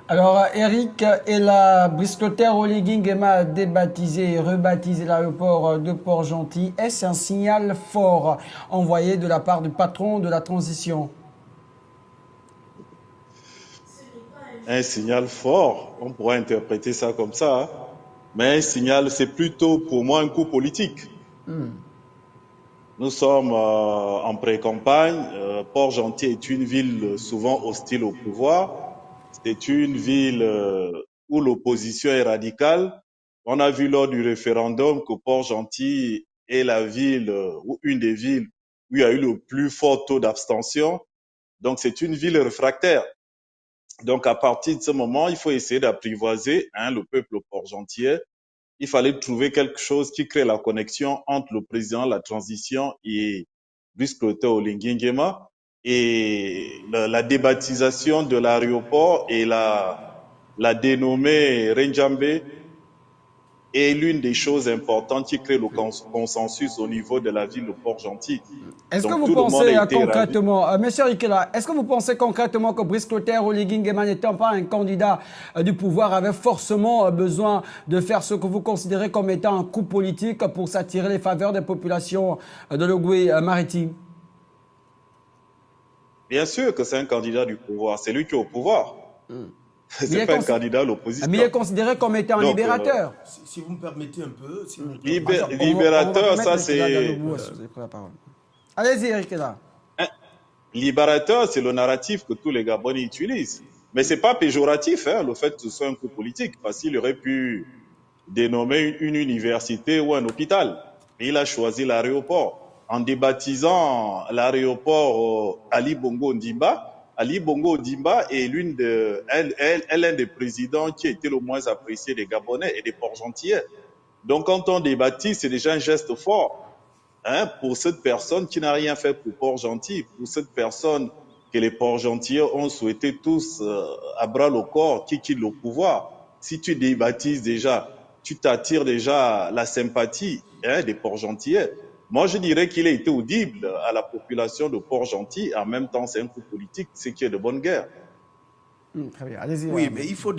Alors, Eric et la Briscoter Oligui Nguema a débaptisé et rebaptisé l'aéroport de Port-Gentil. Est-ce un signal fort envoyé de la part du patron de la transition? Un signal fort, on pourrait interpréter ça comme ça, hein. Mais un signal, c'est plutôt pour moi un coup politique. Nous sommes en pré-campagne. Port-Gentil est une ville souvent hostile au pouvoir. C'est une ville où l'opposition est radicale. On a vu lors du référendum que Port-Gentil est la ville ou une des villes où il y a eu le plus fort taux d'abstention. Donc c'est une ville réfractaire. Donc à partir de ce moment, il faut essayer d'apprivoiser le peuple port-gentillet. Il fallait trouver quelque chose qui crée la connexion entre le président de la transition et Brice Clotaire Oligui Nguema. Et la débaptisation de l'aéroport et la dénommée Renjambe est l'une des choses importantes qui crée le consensus au niveau de la ville de Port-Gentil. Est-ce que Donc vous tout le monde a pensez été ravi. concrètement, Monsieur Rikela, est-ce que vous pensez concrètement que Brice Clotaire Oligui Nguema n'étant pas un candidat du pouvoir avait forcément besoin de faire ce que vous considérez comme étant un coup politique pour s'attirer les faveurs des populations de l'Ogooué-Maritime? Bien sûr que c'est un candidat du pouvoir, c'est lui qui est au pouvoir. Mais il C'est est, pas un consi- candidat à mais il est l'opposition. considéré comme étant un Donc, libérateur. Si vous me permettez un peu, si vous me Bien permettez. sûr, on va libérateur, permettre ça Rikela c'est Diallo si vous avez pris la parole. Allez-y, Rikela. un- libérateur, c'est le narratif que tous les Gabonais utilisent. Mais c'est pas péjoratif, le fait que ce soit un coup politique, parce qu'il aurait pu dénommer une université ou un hôpital. Mais il a choisi l'aéroport. En débaptisant l'aéroport Ali Bongo Ondimba, Ali Bongo Ondimba est l'un des présidents qui a été le moins apprécié des Gabonais et des Port-Gentillais. Donc, quand on débaptise, c'est déjà un geste fort. Pour cette personne qui n'a rien fait pour Port-Gentil, pour cette personne que les Port-Gentillais ont souhaité tous à bras le corps, qui quitte le pouvoir. Si tu débaptises déjà, tu t'attires déjà la sympathie des Port-Gentillais. Moi, je dirais qu'il a été audible à la population de Port-Gentil. En même temps, c'est un coup politique, ce qui est de bonne guerre. Très bien, allez-y. Oui, mais il faut